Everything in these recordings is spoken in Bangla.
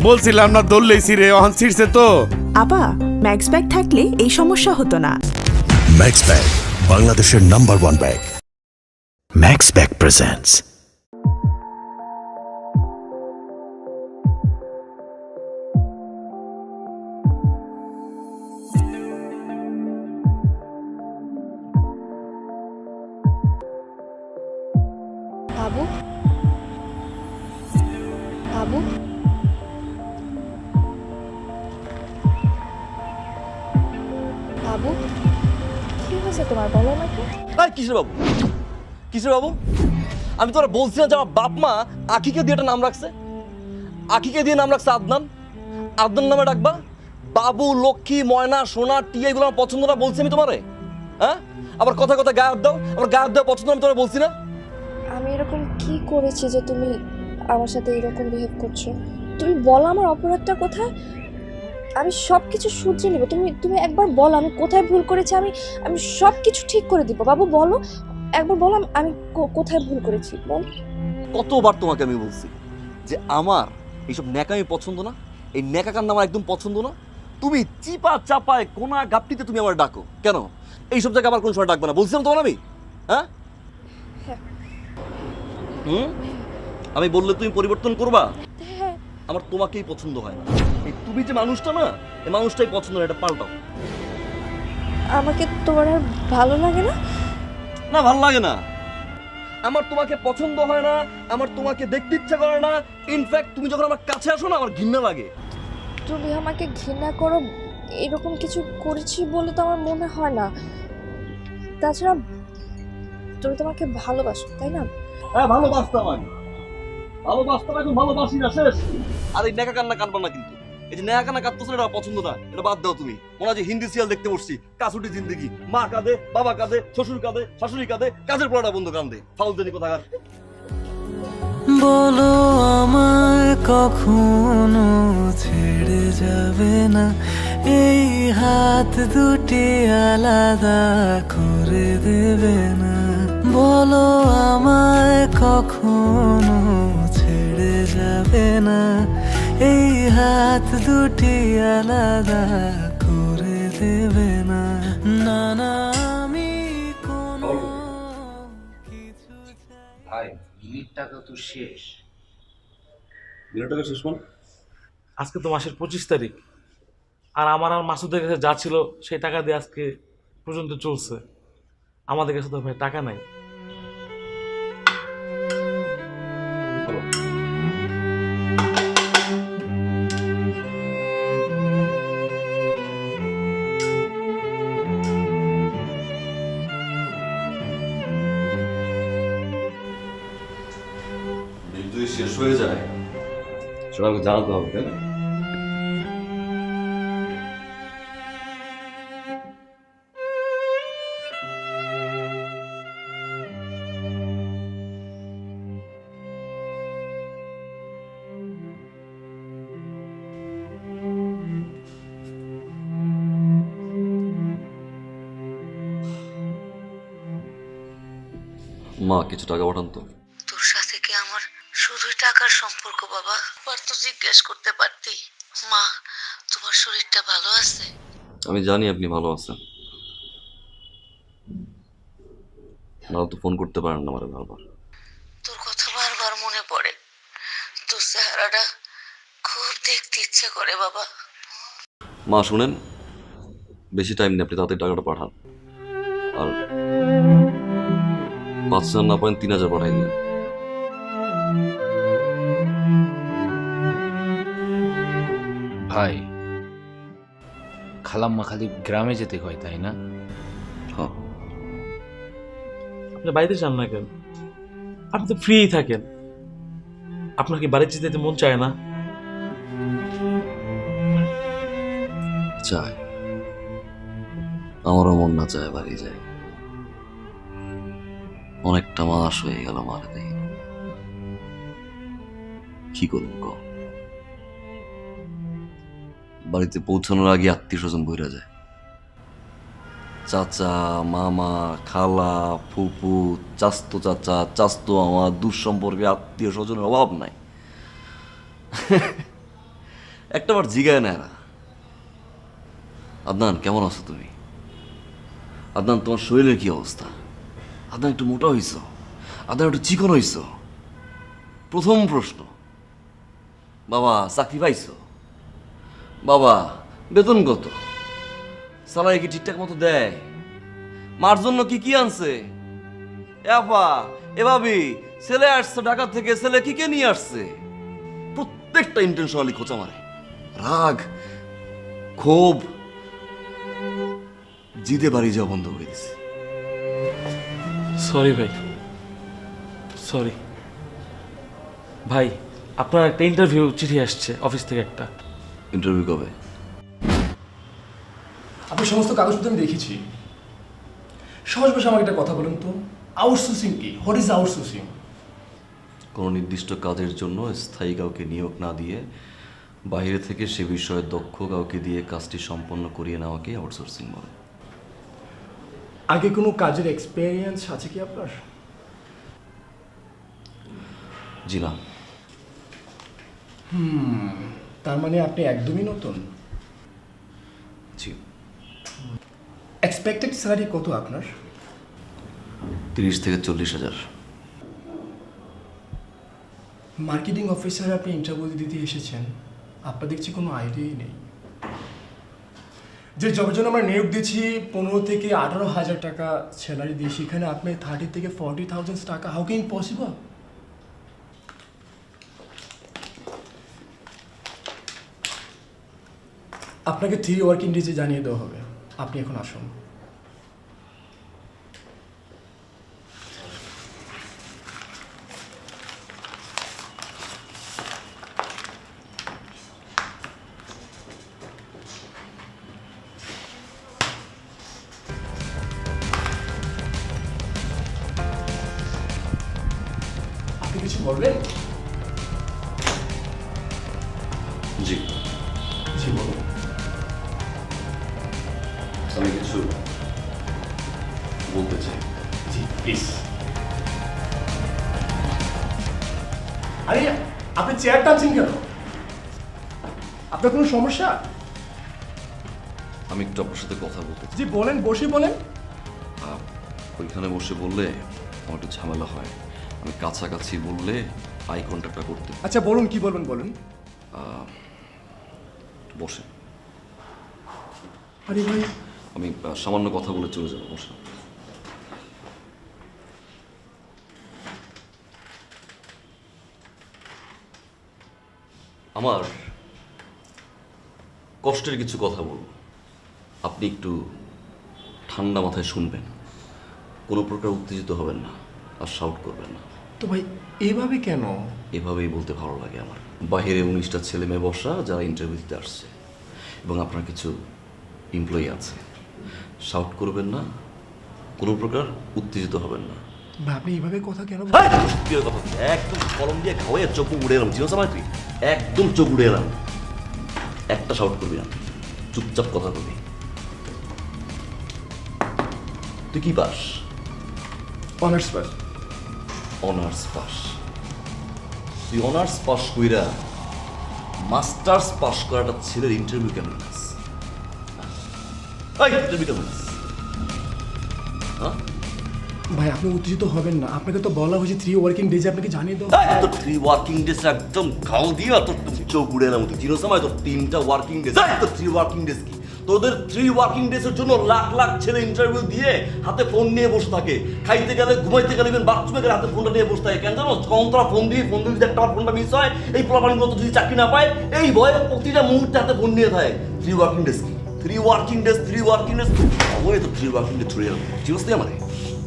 বলছিলাম না দৌড়লেই ছিঁড়ে অহন ছিঁড়ছে তো। আপা ম্যাক্স ব্যাগ থাকলে এই সমস্যা হতো না। ম্যাক্স ব্যাগ বাংলাদেশের number 1 bag. Max bag presents বাবু বাবু বাবু কি হয়েছে তোমার, বলো আমাকে। কিসের বাবু, কিসের বাবু? আমি তোরা বলছিলাম যে আমার বাপ মা আখিকে দিয়ে একটা নাম রাখছে, আখিকে দিয়ে নাম রাখছে আদনান। আদনান নামে ডাকবা? বাবু, লক্ষ্মী, ময়না, সোনা, টিয়া এগুলো আমার পছন্দ না বলছি আমি তোমারে? হ্যাঁ, আবার কথা কথা গায়ে হাত দাও, আবার গায়ে হাত দেওয়া পছন্দ আমি তোরা বলছি না? আমি এরকম কি করেছি যে তুমি আমার সাথে এরকম বিহেভ করছো? তুমি বলো আমার অপরাধটা কোথায়, আমি সব কিছু শুধরে নিব। তুমি তুমি একবার বলো আমি কোথায় ভুল করেছি, আমি আমি সব কিছু ঠিক করে দিব। বাবু বলো, একবার বলো আমি কোথায় ভুল করেছি, বল। কতবার তোমাকে আমি বলছি যে আমার এইসব ন্যাকামি পছন্দ না, এই ন্যাকাকান্না আমার একদম পছন্দ না। তুমি চিপা চাপায় কোনা গাপটিতে তুমি আমার ডাকো কেন? এইসব জায়গায় আবার কোন সময় ডাকবে না বলছিলাম তোমার আমি? হ্যাঁ, আমি বললে তুমি পরিবর্তন করবা? আমার তোমাকেই পছন্দ হয় না। এই তুমি যে মানুষটা না, এই মানুষটাই পছন্দ না, এটা পাল্টাও। আমাকে তোমার আর ভালো লাগে না? না, ভালো লাগে না। আমার তোমাকে পছন্দ হয় না, আমার তোমাকে দেখতে ইচ্ছা করে না। ইনফ্যাক্ট তুমি যখন আমার কাছে আসো না, আমার ঘৃণা লাগে। তুমি আমাকে ঘৃণা করো এরকম কিছু করেছি বলে তো আমার মনে হয় না। তাছাড়া তুমি তোমাকে ভালোবাসো, তাই না? হ্যাঁ, ভালোবাসতাম আমি, ভালোবাসতাম, এখন ভালোবাসি না, শেষ। আর এই নেকা কান্না কাঁদবা না কিন্তু। এই যে নেকা কান্না কাঁদতেছো এটা পছন্দ না, এটা বাদ দাও তুমি। মনে হয় যে হিন্দি সিরিয়াল দেখতে বসছি, কাসুটি জিন্দেগি। মা কাঁদে, বাবা কাঁদে, শ্বশুর কাঁদে, শাশুড়ি কাঁদে, কাজের পড়াটা বন্ধু কাঁদে। ফাউলদানি কোথাকার। বলো আমায় কখনো ছেড়ে যাবে না, এই হাত দুটি আলাদা করে দেবে না। বলো আমায় কখনো ছেড়ে যাবে না, এই হাত দুটি আলাদা করে দেবে না। না না আমি কোনো কিছু ভাই বিলির টাকা তো শেষ। বিলের টাকা শেষ মানে? আজকে তো মাসের 25 তারিখ, আর আমার আর মাসুদের কাছে যা ছিল সেই টাকা দিয়ে আজকে পর্যন্ত চলছে। আমাদের কাছে তো ভাই টাকা নাই। বিল যদি শেষ হয়ে যায় সেটা আমাকে জানাতে হবে, তাই না? মা, কিছু টাকা পাঠান তো। তোর সাথে কি আমার শুধুই টাকার সম্পর্ক বাবা? আর তো জিজ্ঞেস করতে পারতি, মা তোমার শরীরটা ভালো আছে? আমি জানি আপনি ভালো আছেন, না তো ফোন করতে পারেন না আমারে বারবার। তোর কথা বারবার মনে পড়ে, তোর চেহারাটা খুব দেখতে ইচ্ছে করে বাবা। মা শুনেন, বেশি টাইম নেই, আপনি তাড়াতাড়ি টাকাটা পাঠান। আর 5,000 না পারেন 3,000 পাঠাই দিন। ভাই খালাম্মা খালি গ্রামে যেতে কয়, তাই না? হ্যাঁ, আপনি বাড়িতে যান না কেন? আপনি তো ফ্রি থাকেন, আপনার কি বাড়িতে যেতে মন চায় না? চায়, আমারও মন না চায় বাড়ি যায়। অনেকটা মাস হয়ে গেল মারা দেখি, কি করব ক? বাড়িতে পৌঁছানোর আগে আত্মীয় স্বজন বইরা যায়। চাচা, মামা, খালা, ফুপু, চাস্তো চাচা, চাস্তো আমার দূর সম্পর্কে আত্মীয় স্বজনের অভাব নাই। একটাবার জিগায় নেয় না। আদনান, কেমন আছো তুমি? আদনান, তোমার শরীরের কি অবস্থা? আদনান, একটু মোটা হইছ? আদনান, একটু চিকন হইছ? প্রথম প্রশ্ন। বাবা, চাকরি পাইছো? বাবা, বেতন কত? স্যালারি কি ঠিকঠাক মতো দেয়? মার জন্য কি কি আনছে? আপা, এভাবেই ছেলে আসছে ঢাকা থেকে, ছেলে কি কে নিয়ে আসছে? প্রত্যেকটা ইন্টেনশনালি খোঁচা মারে। রাগ, ক্ষোভ, জিদে বাড়ি যাওয়া বন্ধ করে দিছে। সরি ভাই, সরি ভাই। আপনার একটা ইন্টারভিউ চিঠি আসছে অফিস থেকে একটা। ইন্টারভিউ কবে? আপনার সমস্ত কাগজপত্র আমি দেখেছি। সহজ ভাষা আমাকে একটা কথা বলুন তো, আউটসোর্সিং কি? What is outsourcing? কোনো নির্দিষ্ট কাজের জন্য স্থায়ী কাউকে নিয়োগ না দিয়ে বাইরে থেকে সে বিষয়ে দক্ষ কাউকে দিয়ে কাজটি সম্পন্ন করিয়ে নেওয়াকে আউটসোর্সিং বলে। আগে কোনো কাজের এক্সপেরিয়েন্স আছে কি আপনার? জি না। তার মানে আপনি একদমই নতুন। জি। এক্সপেক্টেড স্যালারি কত আপনার? 30 থেকে 40,000। মার্কেটিং অফিসার আপনি ইন্টারভিউ দিতে এসেছেন, আপনার দেখছি কোনো আইডিয়াই নেই। যে জবের জন্য আমরা নিয়োগ দিচ্ছি 15 থেকে 18,000 টাকা স্যালারি দিয়ে, সেখানে আপনি 30 থেকে 40,000 টাকা, হাউ ক্যান পসিবল? আপনাকে 3 ওয়ার্কিং ডেজে জানিয়ে দেওয়া হবে। আপনি এখন আসুন। আপনি কিছু বলবেন? জি। জি বলুন। আমি কিছু বলতে চাই। জি প্লিজ। আরে আপনি চেয়ার টানছেন কেন? আপনার কোনো সমস্যা? আমি একটু আপনার সাথে কথা বলতে চাই। জি বলেন, বসে বলেন। ওইখানে বসে বললে আমার একটু ঝামেলা হয়। আমি কাছাকাছি বললে আই কন্ট্যাক্টটা করতে। আচ্ছা বলুন, কি বলবেন বলুন। বসে। আরে ভাই, আমি সামান্য কথা বলে চলে যাবো। বসে। আমার কষ্টের কিছু কথা বলবো, আপনি একটু ঠান্ডা মাথায় শুনবেন। কোনো প্রকার উত্তেজিত হবেন না আর শাউট করবেন না। তো ভাই এইভাবে কেন? এভাবেই বলতে ভালো লাগে আমার। বাইরে 19টা ছেলে মেয়ে বসা যারা ইন্টারভিউ দিতে আসছে, এবং আপনার কিছু এমপ্লয়ি আছে। শাউট করবেন না, কোনো প্রকার উত্তেজিত হবেন না। ভাই আপনি এইভাবে কথা কেন? কথা একদম কলম দিয়ে খাওয়াই চোখ উড়ে এলাম। চিনো সময় তুই একদম চোখ উড়ে এলাম। একটা শাউট করবি না, চুপচাপ কথা বলবি। তুই কি pass? Honours pass. Honours pass? তুই অনার্স পাস কইরা মাস্টার্স পাস করাটা ছেলের ইন্টারভিউ কেমন আস? ইন্টারভিউ কেমন আস? ভাই আপনি উত্তেজিত হবেন না, আপনাকে তো বলা হয়েছে 3 ওয়ার্কিং ডেজে আপনাকে জানিয়ে দেবো। তোর 3 ওয়ার্কিং ডেজ একদম গাল দিয়ে তোর চোখ উড়ে এলাম। চিনো সময় তোর 3টা ওয়ার্কিং ডেজ। তোর 3 ওয়ার্কিং ডেজ কি? তোদের 3 ওয়ার্কিং ডেজের জন্য লাখ লাখ ছেলে ইন্টারভিউ দিয়ে হাতে ফোন নিয়ে বসে থাকে। খাইতে গেলে, ঘুমাইতে গেলে, বাথরুমে গেলে হাতে ফোনটা নিয়ে বসে থাকে। কেন জানো? কতটা ফোন দিয়ে যদি একটা ফোনটা মিস হয়, এই পোলাপানগুলো যদি চাকরি না পায়, এই ভয়ে প্রতিটা মুহূর্তে হাতে ফোন নিয়ে থাকে। 3 ওয়ার্কিং ডেজ কি? 3 ওয়ার্কিং ডেজ, 3 ওয়ার্কিং ডেজ। ওই তো 3 ওয়ার্কিং ডেজ ছড়ে এলাম। চিনোস তুই আমারে?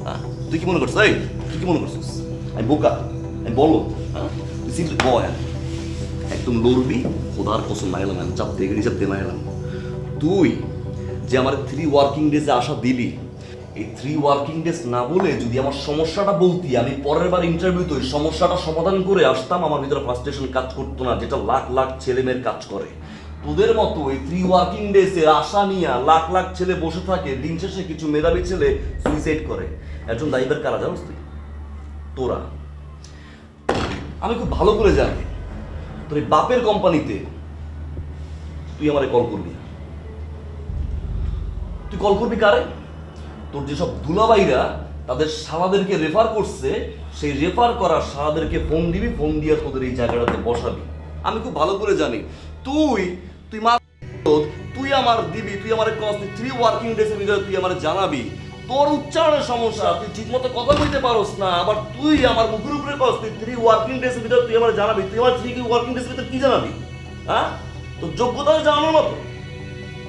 হ্যাঁ, তুই কি মনে করছিস? এই তুই কি মনে করছিস আমি বোকা? আমি বলো, হ্যাঁ তুই সিম্পলি বয়। একদম লড়বি, খোদার কসম মাইলাম, আমি চাপ দেখে হিসাব দিয়ে মাইলাম। তুই যে আমার 3 ওয়ার্কিং ডেজে আশা দিলি, এই 3 ওয়ার্কিং ডেজ না বলে যদি আমার সমস্যাটা বলতি, আমি পরের বার ইন্টারভিউতে ওই সমস্যাটা সমাধান করে আসতাম। আমার ভিতরে ফ্রাস্ট্রেশন কাজ করতো না, যেটা লাখ লাখ ছেলে মেয়ের কাজ করে। তোদের মতো এই 3 ওয়ার্কিং ডেজের আশা নিয়ে লাখ লাখ ছেলে বসে থাকে। দিন শেষে কিছু মেধাবী ছেলে সুইসাইড করে। একজন দায়ীবার কারা জানোস তুই? তোরা। আমি খুব ভালো করে জানি তোর এই বাপের কোম্পানিতে তুই আমারে কল করবি না। তুই কল করবি কারে? তোর যেসব দুলাভাইরা তাদের শালাদেরকে রেফার করছে, সেই রেফার করা শালাদেরকে ফোন দিবি, ফোন দিয়ে তোদের এই জায়গাটাতে বসাবি। আমি খুব ভালো করে জানি তুই তুই আমার দিবি, তুই আমার 3 ওয়ার্কিং ডেজের ভিতরে তুই আমার জানাবি। তোর উচ্চারণের সমস্যা, তুই ঠিক মতো কথা বলতে পারোস না, আবার তুই আমার মুখের উপরে কস তুই 3 ওয়ার্কিং ডেজের ভিতরে তুই আমার জানাবি। তুই আমার 3 ওয়ার্কিং ডেজের ভিতরে কি জানাবি? হ্যাঁ, তোর যোগ্যতা আছে জানানোর মতো?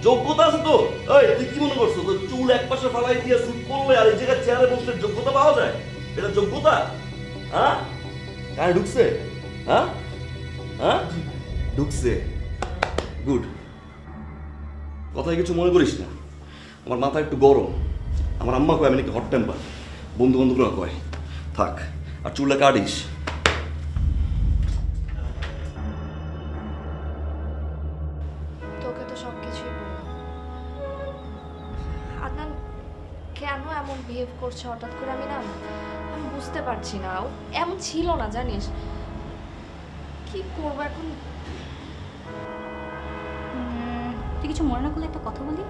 যোগ্যতা আছে তো? এই তুই কি মনে করছো তোর চুল এক পাশে ফালাই দিয়ে শুট করলে আর এই জায়গায় চেয়ারে বসলে যোগ্যতা পাওয়া যায়? এটা যোগ্যতা? হ্যাঁ, কানে ঢুকছে? হ্যাঁ হ্যাঁ ঢুকছে, গুড। কথায় কিছু মনে করিস না, আমার মাথা একটু গরম। আমার আম্মা কয় আমি নাকি হট টেম্পার, বন্ধু বান্ধবরা কয়। থাক, আর চুলটা কাটিস। তোকে তো সব কিছুই বললাম। আদনান কেন এমন বিহেভ করছে হঠাৎ করে, আমি বুঝতে পারছি না। ও এমন ছিল না, জানিস। কি করবো এখন? তুই কিছু মনে না করলে একটা কথা বলি?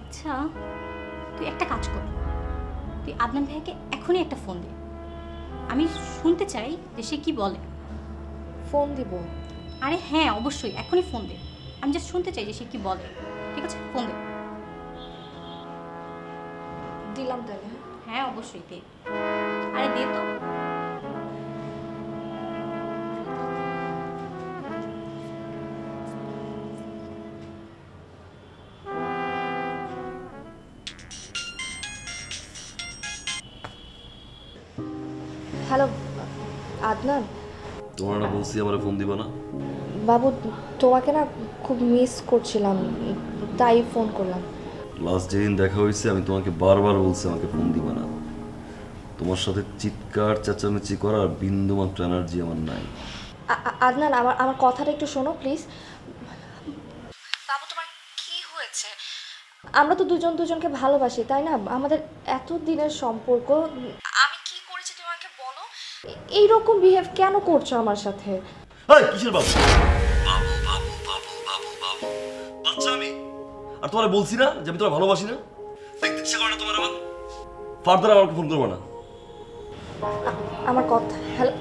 আচ্ছা, তুই একটা কাজ কর, তুই আদনান ভাইয়াকে এখনই একটা ফোন দে। আমি শুনতে চাই যে সে কি বলে। ফোন দিব? আরে হ্যাঁ, অবশ্যই এখনই ফোন দে। আমি জাস্ট শুনতে চাই যে সে কি বলে। ঠিক আছে, ফোন দে। দিলাম তাহলে। হ্যাঁ অবশ্যই দে। আরে দে তো। হ্যালো আদনান। তোমার না বলছি আমার ফোন দিবা না? বাবু, তোমাকে না খুব মিস করছিলাম, তাই ফোন করলাম। লাস্ট যেদিন দেখা হয়েছে আমি তোমাকে বারবার বলছি আমাকে ফোন দিবা না। তোমার সাথে চিৎকার চেঁচামেচি করার বিন্দুমাত্র এনার্জি আমার নাই। আদনান, আমার কথাটা একটু শোনো প্লিজ। বাবু, তোমার কি হয়েছে? আমরা তো দুজনকে ভালোবাসি, তাই না? আমাদের এত দিনের সম্পর্ক। আমি কি করেছি তুমি আমাকে বলো? এইরকম বিহেভ কেন করছো আমার সাথে? এই কিসের বাবু? বাবু বাবু বাবু বাবু বাবু বাচ্চা আমি? আর তোমার বলছি না যে আমি তোমার ভালোবাসি না? দেখতে ইচ্ছা করে না তোমার আমার? ফার্দার আমাকে ফোন করবো না। আমার কথা। হ্যালো,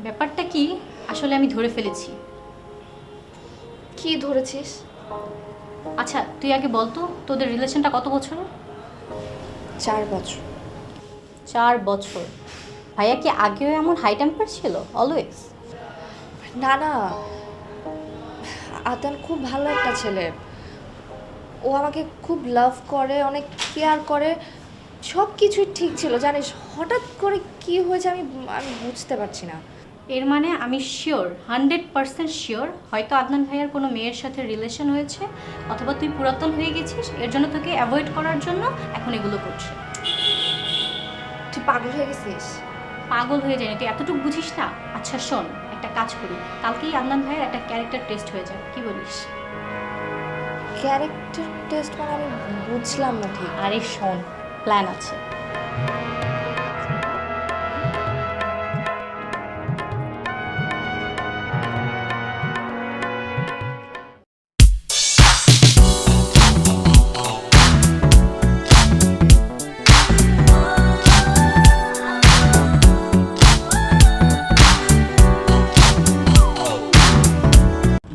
ব্যাপারটা কি আসলে আমি ধরে ফেলেছি। কি ধরেছিস? আচ্ছা তুই আগে বল তো, তোদের রিলেশনটা কত বছরের? 4 বছর। 4 বছর? ভাইয়া কি আগেও এমন হাই টেম্পার ছিল অলওয়েজ? না না, আদনান খুব ভালো একটা ছেলে। ও আমাকে খুব লাভ করে, অনেক কেয়ার করে, সব কিছুই ঠিক ছিল, জানিস। হঠাৎ করে কি হয়েছে আমি বুঝতে পারছি না। এর মানে আমি শিওর, 100% শিওর, হয়তো আদনান ভাইয়ার কোনো মেয়ের সাথে রিলেশন হয়েছে, অথবা তুই পুরাতন হয়ে গেছিস, এর জন্য তোকে অ্যাভয়েড করার জন্য এখন এগুলো করছে। তুই পাগল হয়ে গেছিস? পাগল হয়ে যায়নি, তুই এতটুকু বুঝিস না? আচ্ছা শোন, একটা কাজ করি, কালকেই আদনান ভাইয়ের একটা ক্যারেক্টার টেস্ট হয়ে যাবে, কি বলিস? ক্যারেক্টার টেস্ট মানে আমি বুঝলাম না ঠিক। আরে শোন, প্ল্যান আছে।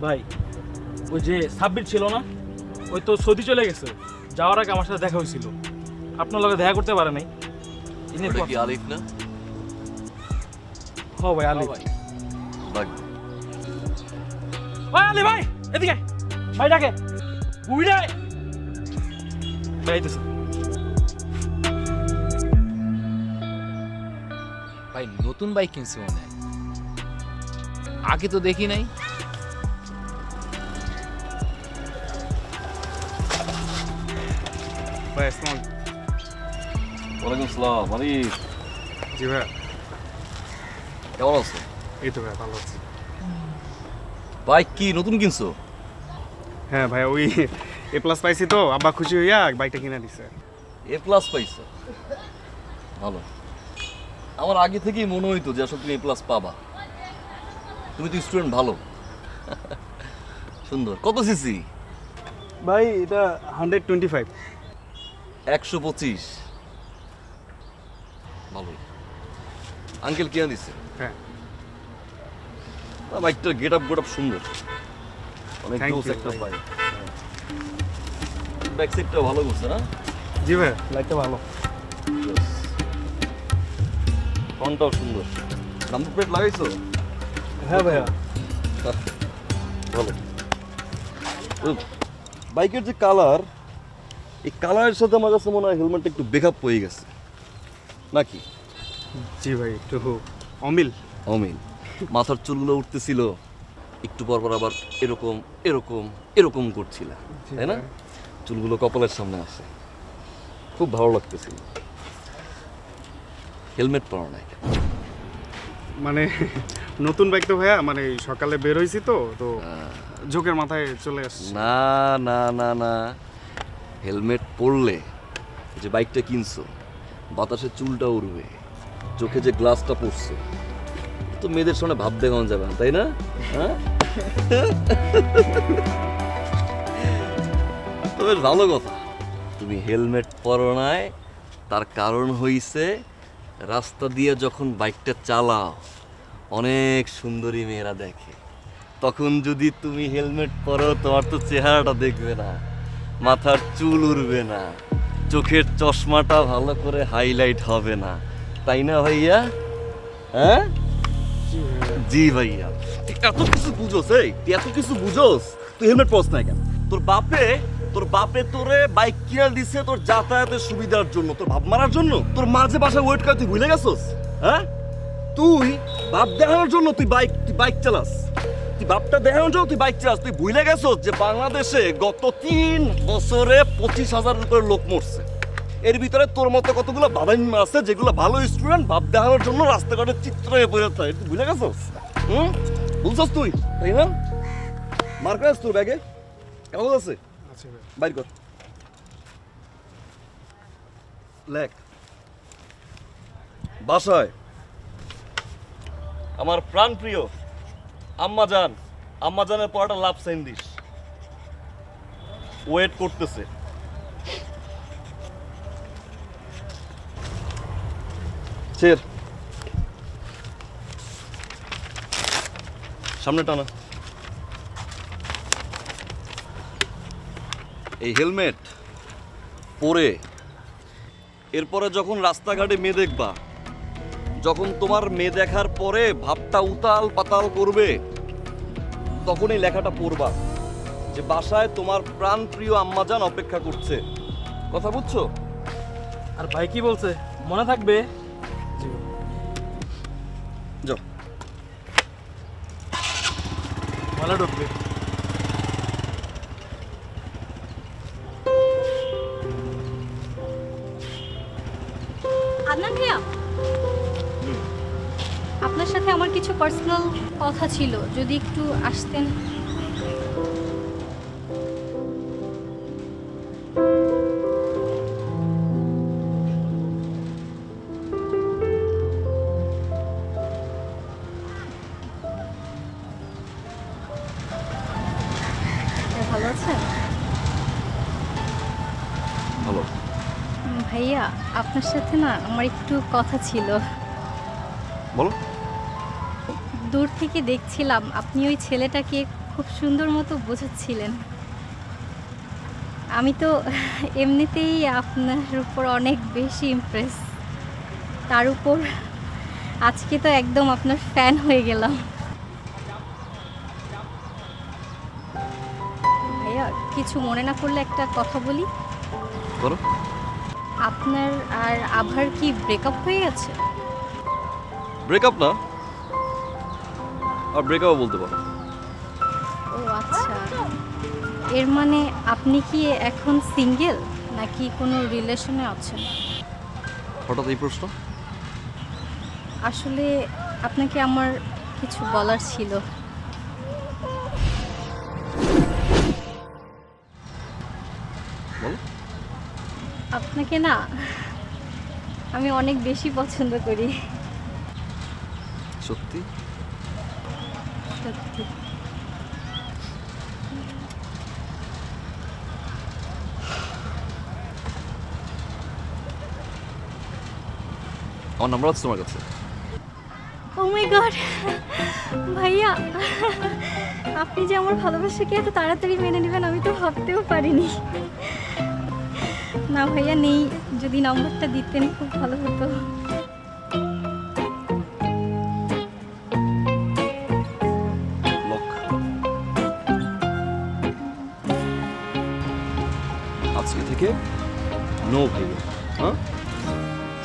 ভাই, ওই যে সাব্বির ছিল না, ওই তো সৌদি চলে গেছে। যাওয়ার আগে আমার সাথে দেখা হয়েছিল, আপনার লগে দেখা করতে পারে নাই। এটা কি আলিফ না? হ ভাই, আলিফ। বাগ ওই আলি ভাই, এদিকে ভাই, ডাকে বুবি রে যাইতেছে। ভাই নতুন বাইক কিনছি মনে হয়, আগে তো দেখি নাই। ভাই আসসালাম। ওয়ালাইকুম আসসালাম। আলিফ, জি ভাই। কেমন আছো? এই তো ভাই, ভালো আছি। বাইক কি নতুন কিনছো? হ্যাঁ ভাই, ওই A+ পাইছি তো, আব্বা খুশি হইয়া বাইকটা কিনে দিছে। A+ পাইছো? ভালো। আমার আগে থেকেই মনে হইতো যে আসলে তুমি A+ পাবা। তুমি তো স্টুডেন্ট ভালো। সুন্দর। কত সিসি? ভাই এটা 125। 125। ভালো। আঙ্কেল কে দিছে? হ্যাঁ বাইকটার গেটআপ সুন্দর। অনেক Thank জোস you, একটা ভাই। বাইক। ব্যাক সিটটা ভালো করছে না? জি ভাই, লাইটটা ভালো। ফ্রন্টটাও সুন্দর। নাম্বার প্লেট লাগাইছো? হ্যাঁ ভাইয়া। ভালো। বাইকের যে কালার, এই কালারের সাথে আমার কাছে মনে হয় হেলমেটটা একটু বেকআপ হয়ে গেছে নাকি? জি ভাই, একটু অমিল। অমিল। মাথার চুলগুলো উঠতেছিল, একটু পর পর আবার এরকম এরকম এরকম করছিল, তাই না? চুলগুলো কপালের সামনে আসে, খুব ভালো লাগতেছিল। হেলমেট পরা নাই মানে নতুন বাইক তো ভাইয়া, মানে সকালে বের হয়েছি তো তো ঝোঁকের মাথায় চলে আসছে। না না না না, হেলমেট পরলে যে বাইকটা কিনছো বাতাসে চুলটা উড়বে, চোখে যে গ্লাসটা পড়ছে, তো মেয়েদের সামনে ভাব দেখানো যাবে না, তাই না? হ্যাঁ, তো বেশ ভালো কথা। তুমি হেলমেট পরো নাই, তার কারণ হইছে রাস্তা দিয়ে যখন বাইকটা চালাও অনেক সুন্দরী মেয়েরা দেখে, তখন যদি তুমি হেলমেট পরো তোমার তো চেহারাটা দেখবে না, মাথার চুল উড়বে না, চোখের চশমাটা ভালো করে হাইলাইট হবে না, তাই না ভাইয়া? হ্যাঁ জি ভাইয়া। তুই এত কিছু বুঝোস, তুই এত কিছু বুঝোস, তুই হেলমেট পরস না কেন? তোর বাপে তোরে বাইক কিনা দিছে তোর যাতায়াতের সুবিধার জন্য, তোর ভাব মারার জন্য। তোর মাঝে বাসায় ওয়েট করে তুই ভুলে গেছস? হ্যাঁ, তুই ভাব দেখানোর জন্য তুই বাইক চালাস, তুই ভাবটা দেখানোর জন্য তুই বাইক চালাস। তুই ভুলে গেছস যে বাংলাদেশে গত 3 বছরে 25,000 করে লোক মরছে। এর ভিতরে তোর মতো কতগুলো বাদাইম্মা আছে যেগুলো ভালো স্টুডেন্ট, ভাব দেখানোর জন্য রাস্তাঘাটে চিত্র হয়ে পড়ে থাকে। তুই ভুলে গেছস? বুঝছস তুই, তাই না? মার্কার তোর ব্যাগে কাগজ আছে? আচ্ছা ভাই। বাইর কর, লেখ। বাসায় আমার প্রাণ প্রিয় আম্মাজানের পড়াটা লাভ সাইন দিস, ওয়েট করতেছে। চের সামনে টানা। এই হেলমেট পরে এরপরে যখন রাস্তাঘাটে মেয়ে দেখবা, যখন তোমার মেয়ে দেখার পরে ভাবটা উতাল পাতাল করবে, তখন এই লেখাটা পড়বা যে বাসায় তোমার প্রাণ প্রিয় আম্মাজান অপেক্ষা করছে। কথা বুঝছো? আর ভাই কি বলছে মনে থাকবে? যাও। ভালো ঢুকবে। আদনান ভাইয়া, আপনার সাথে আমার কিছু পার্সোনাল কথা ছিল, যদি একটু আসতেন। ভালো আছেন? ভালো। ভাইয়া, আপনার সাথে না আমার একটু কথা ছিল। বলো। দূর থেকে দেখছিলাম আপনি ওই ছেলেটাকে খুব সুন্দর মতো বোঝাচ্ছিলেন। আমি তো এমনিতেই আপনার উপর অনেক বেশি ইমপ্রেস, তার উপর আজকে তো একদম আপনার ফ্যান হয়ে গেলাম। ভাইয়া, কিছু মনে না করলে একটা কথা বলি। করো। আপনার আর আভার কি ব্রেকআপ হয়ে গেছে? ব্রেকআপ না, আর ব্রেকআপ বলতে পারো। ও আচ্ছা, এর মানে আপনি কি এখন সিঙ্গেল নাকি কোনো রিলেশনে আছেন? হঠাৎ এই প্রশ্ন? আসলে আপনাকে আমার কিছু বলার ছিল। বলো। আপনাকে না আমি অনেক বেশি পছন্দ করি। সত্যি? সত্যি। আমার নাম্বার আছে তোমার কাছে? ও মাই গড ভাইয়া, আপনি যে আমার ভালোবাসাকে এত তাড়াতাড়ি মেনে নেবেন আমি তো ভাবতেও পারিনি। না ভাইয়া নেই, যদি নম্বরটা দিতেন খুব ভালো হতো। লক। আজকে থেকে নো ভাইয়া। হ্যাঁ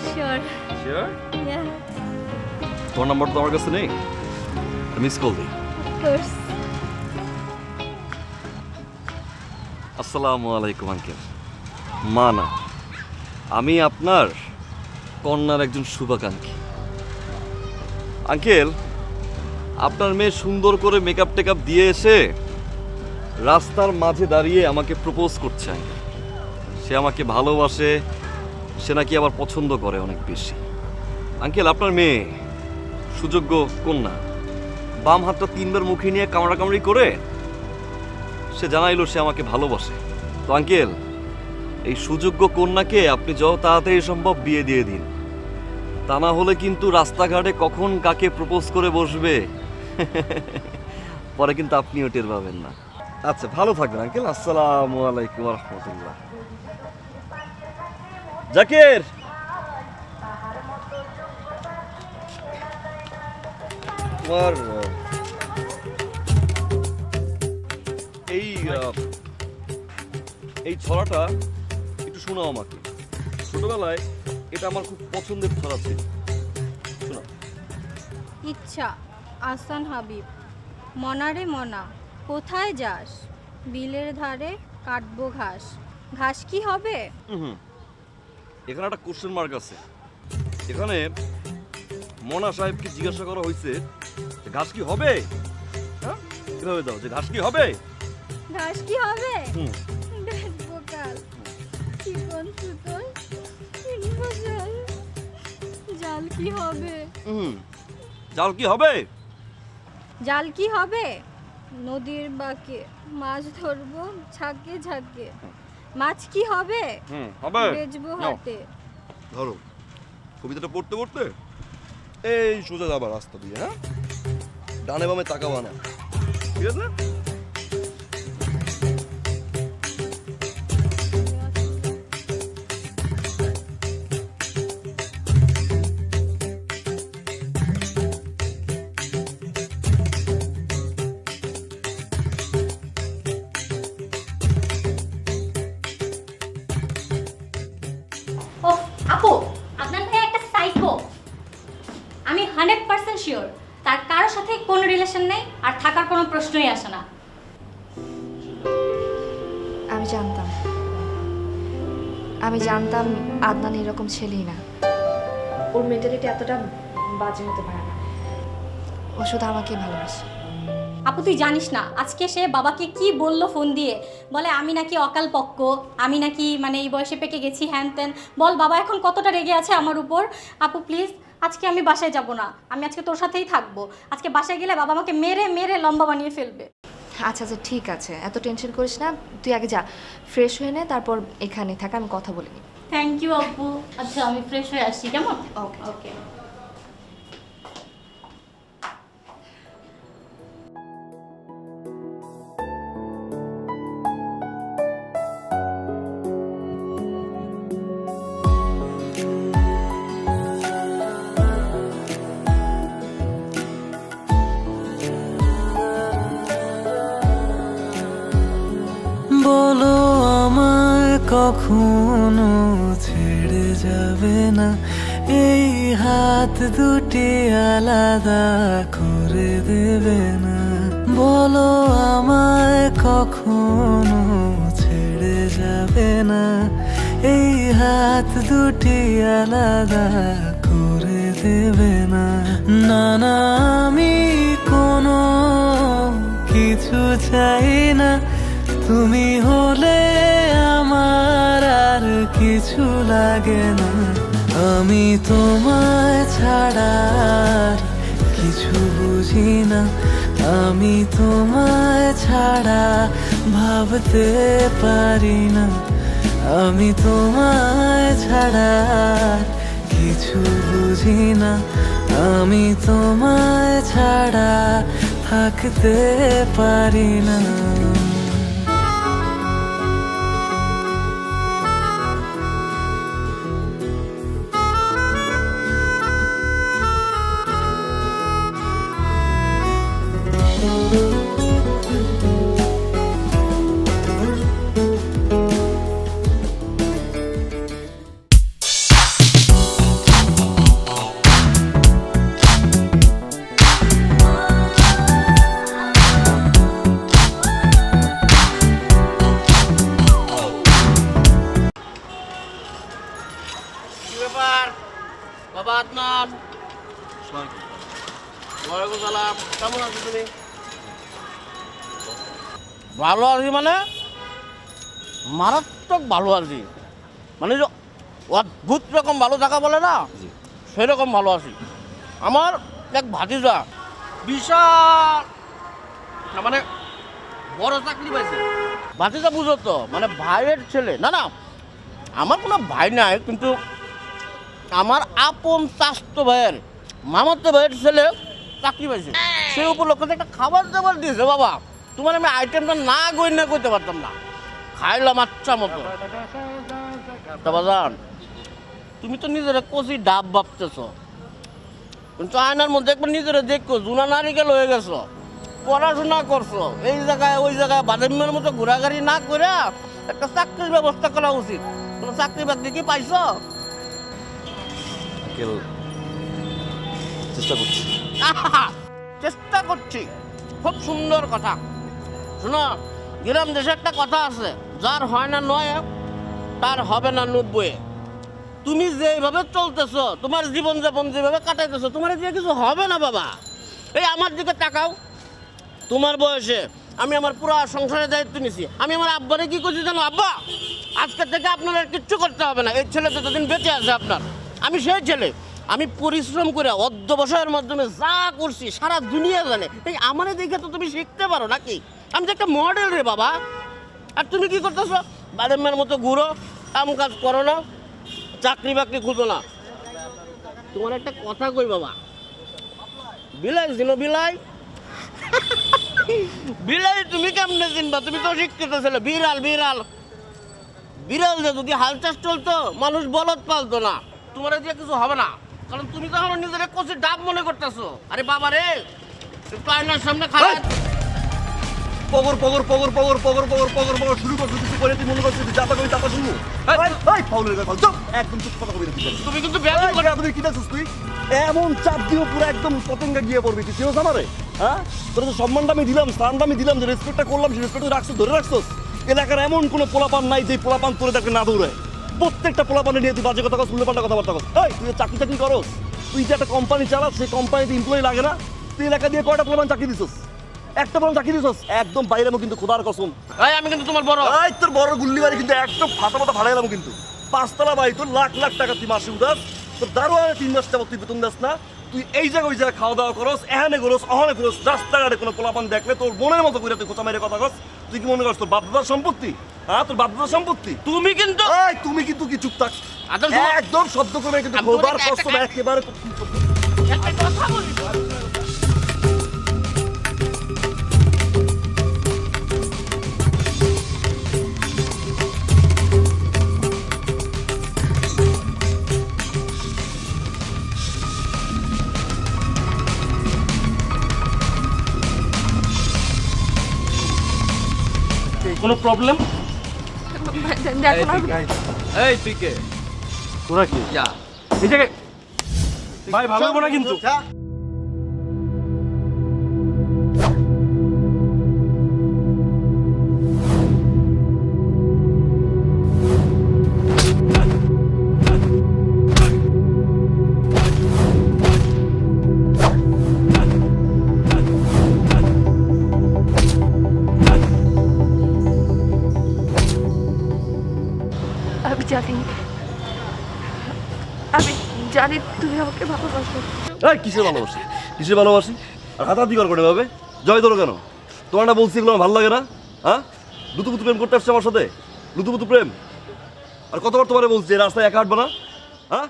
শিওর। শিওর? ইয়া, তোমার নাম্বার তো আমার কাছে নেই, মিস কল দিই। Of course. আসসালামু আলাইকুম আঙ্কেল। মা না, আমি আপনার কন্যার একজন শুভাকাঙ্ক্ষী। আঙ্কেল, আপনার মেয়ে সুন্দর করে মেকআপ টেকআপ দিয়ে এসে রাস্তার মাঝে দাঁড়িয়ে আমাকে প্রপোজ করছে আঙ্কেল। সে আমাকে ভালোবাসে, সে নাকি আবার পছন্দ করে অনেক বেশি। আঙ্কেল, আপনার মেয়ে সুযোগ্য কন্যা, বাম হাতটা 3 বার মুখে নিয়ে কামড়াকামড়ি করে সে জানাইলো সে আমাকে ভালোবাসে। তো আঙ্কেল, এই সুযোগ্য কন্যাকে আপনি যত তাড়াতাড়ি সম্ভব বিয়ে দিয়ে দিন, তা না হলে কিন্তু রাস্তাঘাটে কখন কাকে প্রপোজ করে বসবে পরে কিন্তু আপনিও টের পাবেন না। আচ্ছা, ভালো থাকবেন আঙ্কেল। আসসালামু আলাইকুম ওয়া রাহমাতুল্লাহ। জাকির, তোমার এই ছড়াটা একটু শোনাও আমাকে। ছোটবেলায় এটা আমার খুব পছন্দের ছড়া ছিল। শোনাও। ইচ্ছা, আহসান হাবিব। মনারে মনা, কোথায় যাস? বিলের ধারে কাটবো ঘাস। ঘাস কি হবে? এখানে একটা কোশ্চেন মার্ক আছে। এখানে মনা সাহেবকে জিজ্ঞাসা করা হয়েছে যে ঘাস কি হবে। হ্যাঁ, কিভাবে দাও যে ঘাস কি হবে? ঘাস কি হবে? দেখবো কাল। চিকন সুতোর কিনবো জাল। জাল কি হবে? জাল কি হবে? জাল কি হবে? নদীর বাঁকে মাছ ধরবো ঝাঁকে ঝাঁকে। মাছ কি হবে? হবে। বেচবো নাও, হাটে। ধরো। কবিতাটা পড়তে পড়তে এই সোজা যাবার রাস্তা দিয়ে, হ্যাঁ, ডানে বামে তাকাবা না, ঠিক আছে? ও আপু, আপনার ভাই একটা সাইকো। আমি 100% শিওর তার কারোর সাথে কোনো রিলেশন নেই, আর থাকার কোনো প্রশ্নই আসে না। আমি জানতাম আদনান এরকম ছেলেই না। ওর মেন্টালিটি এতটা বাজে হতে পারে না। ও শুধু আমাকে ভালোবাসে। আপু তুই জানিস না আজকে সে বাবাকে কি বললো ফোন দিয়ে? বলে আমি নাকি অকাল পক্ক, আমি নাকি মানে এই বয়সে পেকে গেছি, হ্যান ত্যান। বল বাবা এখন কতটা রেগে আছে আমার উপর। আপু প্লিজ, আজকে আমি বাসায় যাব না, আমি আজকে তোর সাথেই থাকবো। আজকে বাসায় গেলে বাবা আমাকে মেরে মেরে লম্বা বানিয়ে ফেলবে। আচ্ছা আচ্ছা ঠিক আছে, এত টেনশন করিস না। তুই আগে যা, ফ্রেশ হয়ে নে, তারপর এখানে থাক, আমি কথা বলে নিই। থ্যাংক ইউ আপু। আচ্ছা আমি ফ্রেশ হয়ে আসছি, কেমন? ওকে ওকে। বলো আমায় কখনো ছেড়ে যাবে না, এই হাত দুটি আলাদা করে দেবে না। বলো আমায় কখনো ছেড়ে যাবে না, এই হাত দুটি আলাদা করে দেবে না। না না আমি কোনো কিছু চাই না, তুমি হলে আমার আর কিছু লাগে না। আমি তোমায় ছাড়া কিছু বুঝি না, আমি তোমায় ছাড়া ভাবতে পারি না, আমি তোমায় ছাড়া কিছু বুঝি না, আমি তোমায় ছাড়া থাকতে পারি না। বাবা আদনান, ওয়ালাইকুম সালাম। কেমন আছো তুমি? ভালো আছি মানে মারাত্মক ভালো আছি, মানে যে অদ্ভুত রকম ভালো থাকা বলে না, সেরকম ভালো আছি। আমার এক ভাতিজা বিশাল মানে বড় চাকরি পাইছে। ভাতিজা বুঝো তো, মানে ভাইয়ের ছেলে। না না, আমার কোনো ভাই নাই, কিন্তু আমার আপন চাস্তো ভাইয়ের মামাতো ভাইয়ের ছেলে চাকরি পাইছে। সেই উপলক্ষে একটা খাবার দাবার দিয়েছে বাবা, তোমার আমি আইটেমটা না গই না করতে পারতাম না, খাইলাম আচ্ছা মতো। বাজান, তুমি তো নিজের কচি ডাব ভাবতেছ, কিন্তু আয়নার মধ্যে একবার নিজেরা দেখো জুনা নারিকেল হয়ে গেছো, পড়াশোনা করছো, এই জায়গায় ওই জায়গায় বাদামের মতো ঘোরাঘুরি না করে একটা চাকরির ব্যবস্থা করা উচিত। কোনো চাকরি বাকরি কি পাইছো? চেষ্টা করছি। চেষ্টা করছি, খুব সুন্দর কথা। শোনো, গ্রাম দেশে একটা কথা আছে, যার হয় না 9 তার হবে না 90। তুমি যেভাবে চলতেছো, তোমার জীবনযাপন যেভাবে কাটাইতেছো, তোমার দিয়ে কিছু হবে না বাবা। এই আমার দিকে তাকাও, তোমার বয়সে আমি আমার পুরো সংসারের দায়িত্ব নিছি। আমি আমার আব্বারে কি করছি জানো? আব্বা, আজকে থেকে আপনার আর কিচ্ছু করতে হবে না, এই ছেলে যতদিন বেঁচে আছে আপনার, আমি সেই ছেলে। আমি পরিশ্রম করে অধ্যবসায়ের মাধ্যমে যা করছি সারা দুনিয়া জানে। এই আমারে দেখে তো তুমি শিখতে পারো নাকি? আমি তো একটা মডেল রে বাবা। আর তুমি কি করতেছো? বাদামের মতো ঘুরো, কাম কাজ করো না, চাকরি বাকরি খুঁজো না। তোমার একটা কথা কই বাবা, বিলাই চিনো? বিলাই বিলাই তুমি কেমনে চিনবা? তুমি তো শিক্ষিত ছেলে। বিড়াল বিড়াল বিড়াল যে যদি হাল চাষ চলতো, মানুষ বলদ পালতো না। তোমার দিয়ে কিছু হবে না, কারণ তুমি তো আমার নিজের কচি ডাব মনে করতেছো। আরে বাবা রে, একটু আয়নার সামনে খারাপ পগর পগর পগর পগর পগর পগর পগর পগর শুরু করছো, কিছু করে তুই মনে করছিস যাতা করি তাতা শুনবো? ফাউলের কথা চুপ, একদম চুপ, কথা কবি না। তুমি কিন্তু ব্যায়াম করে আপনি কি দেখছিস তুই? এমন চাপ দিও পুরো একদম পতঙ্গা গিয়ে পড়বি। তুই চিনোস আমারে? হ্যাঁ, তোর যে সম্মানটা আমি দিলাম, স্থানটা আমি দিলাম, যে রেসপেক্টটা করলাম, সেই রেসপেক্ট রাখছো, ধরে রাখছোস। এলাকার এমন কোনো পোলাপান নাই যে পোলাপান তোরে তাকে না দৌড়ায়। প্রত্যেকটা পোলাপানে নিয়ে তুই বাজে কথা কস, উল্লেপাল্টা কথাবার্তা কস। এই তুই চাকরি চাকরি করস, তুই যে একটা কোম্পানি চালাস, সেই কোম্পানিতে এমপ্লয়ি লাগে না? তুই এলাকা দিয়ে কয়টা পোলাপান চাকরি দিছিস? একটা বরং চাকরি দিছিস, একদম বাইরে কিন্তু খোদার কসম। এই আমি কিন্তু তোমার বড়, এই তোর বড় গুল্লি বাড়ি কিন্তু একদম ফাটা ফাটা ভাড়া এলাম কিন্তু। 5 তলা বাড়ি, তোর লাখ লাখ টাকা তুই মাসে উঠাস, তোর দারোয়ানে 3 মাস টাকা তুই বেতন দাস না। তুই এই জায়গায় ওই জায়গায় খাওয়া দাওয়া করস, এখানে করস, অহনে করস, রাস্তাঘাটে কোনো পোলাপান দেখলে তোর মনের মতো করে তুই খোঁচা মেরে কথা কস। তুই কি মনে করছ তোর বাপদাদার সম্পত্তি? হ্যাঁ, তোর বাপদাদার সম্পত্তি। তুমি কিন্তু এই তুমি কিন্তু কি চুপ থাক, আদম একদম শব্দ করে কিন্তু আমি খোদার তোমাকে কসম একেবারে একটা কথা বলি। কোনো প্রবলেম? এই তুই কে? তোরা কি যা এই জায়গায় ভাই ভালো হবে না কিন্তু। আমি জানি তুমি আমাকে ভালোবাসো। এই কিসের ভালোবাসি, কিসের ভালোবাসি? আর হাতাহাতি কর করে ভাবে জয় ধরো কেন? তোমার না বলছি এগুলো আমার ভালো লাগে না? হ্যাঁ, লুতুপুতু প্রেম করতে আসছে আমার সাথে, লুতুপুতু প্রেম। আর কতবার তোমারে বলছি রাস্তায় একা হাঁটবা না, হ্যাঁ?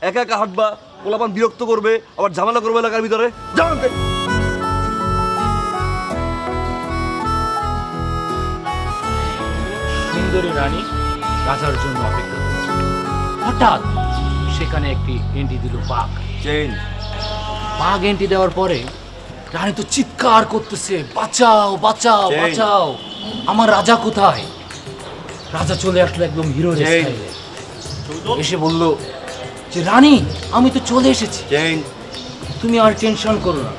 একা একা হাঁটবা, পোলাপান বিরক্ত করবে, আবার ঝামেলা করবে এলাকার ভিতরে। যাও এখান থেকে। সুন্দরী রানী রাজার জন্য অপেক্ষা করছে। হঠাৎ সেখানে একটি এন্ট্রি দিল বাঘ। চেঞ্জ। বাঘ এন্ট্রি দেওয়ার পরে রানী তো চিৎকার করতেছে, বাঁচাও বাঁচাও সেই। বাঁচাও, আমার রাজা কোথায়? রাজা চলে আসলো একদম হিরোর সেই। স্টাইলে, এসে বলল যে রানী আমি তো চলে এসেছি, চেঞ্জ। তুমি আর টেনশন করো না।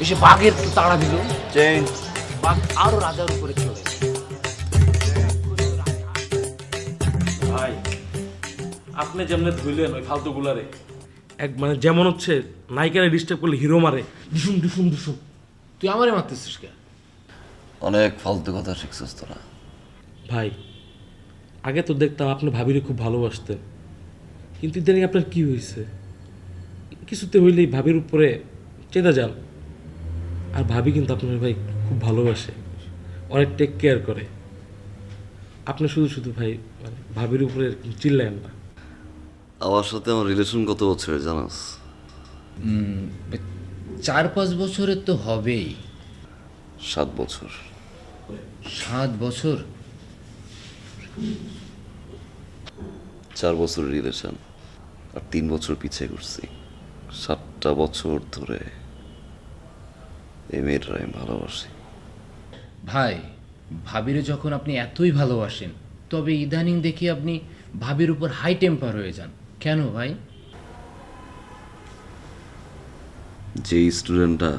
এসে বাঘের তাড়া দিল, চেঞ্জ। বাঘ আরো রাজার উপরে চলে এলো। ভাই আপনি যেমন ধুইলেন ওই ফালতু গুলারে, এক মানে যেমন হচ্ছে নায়িকারে ডিস্টার্ব করলে হিরো মারে, ডিসুম ডিসুম ডিসুম। তুই আমারে মারতেছিস কে? অনেক ফালতু কথা শিখছিস তোরা। ভাই আগে তো দেখতাম আপনি ভাবিরে খুব ভালোবাসতেন, কিন্তু ইদানিং আপনার কি হয়েছে? কিছুতে হইলেই ভাবির উপরে চেতা যান। আর ভাবি কিন্তু আপনার ভাই খুব ভালোবাসে, অনেক টেক কেয়ার করে। আপনি শুধু শুধু ভাই মানে ভাবির উপরে চিল্লেন না। আমার সাথে আমার রিলেশন কত বছরের জানাস? 4-5 বছরের তো হবেই। 7 বছর। 7 বছর? 4 বছরের রিলেশন আর 3 বছর পিছিয়ে ঘুরছি। 7টা বছর ধরে এই মেয়েটা আমি ভালোবাসি। ভাই ভাবিরে যখন আপনি এতই ভালোবাসেন, তবে ইদানিং দেখি আপনি ভাবির উপর হাই টেম্পার হয়ে যান কেন ভাই? যে স্টুডেন্টটা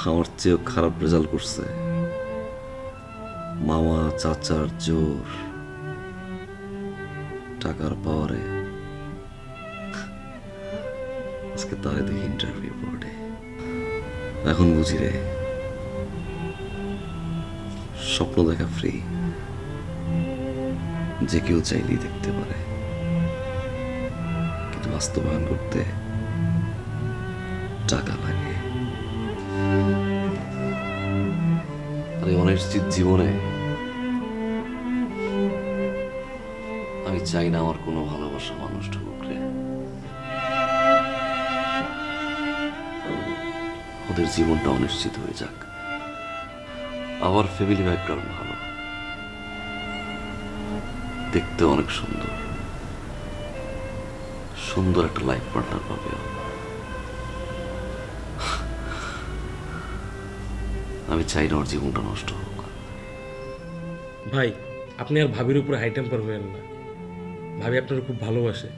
আমার চেয়েও খারাপ রেজাল্ট করছে, মামা চাচার জোর, টাকার পাওয়ারে আজকে তারে দেখি ইন্টারভিউ বোর্ডে। এখন বুঝি রে, স্বপ্ন দেখা ফ্রি, যে কেউ চাইলেই দেখতে পারে, কিন্তু বাস্তবায়ন করতে টাকা লাগে। আর এই অনিশ্চিত জীবনে আমি চাই না আমার কোনো ভালোবাসা মানুষ ঢুকুক রে। ওদের জীবনটা অনিশ্চিত হয়ে যাক। আমার ফ্যামিলি ব্যাকগ্রাউন্ড ভালো, দেখতে অনেক সুন্দর, সুন্দর একটা লাইফ পার্টনার পাবে। আমি চাই না ওর জীবনটা নষ্ট হোক। ভাই আপনি আর ভাবির উপরে হাই টেম্পার হবেন না। ভাবি আপনার খুব ভালোবাসে,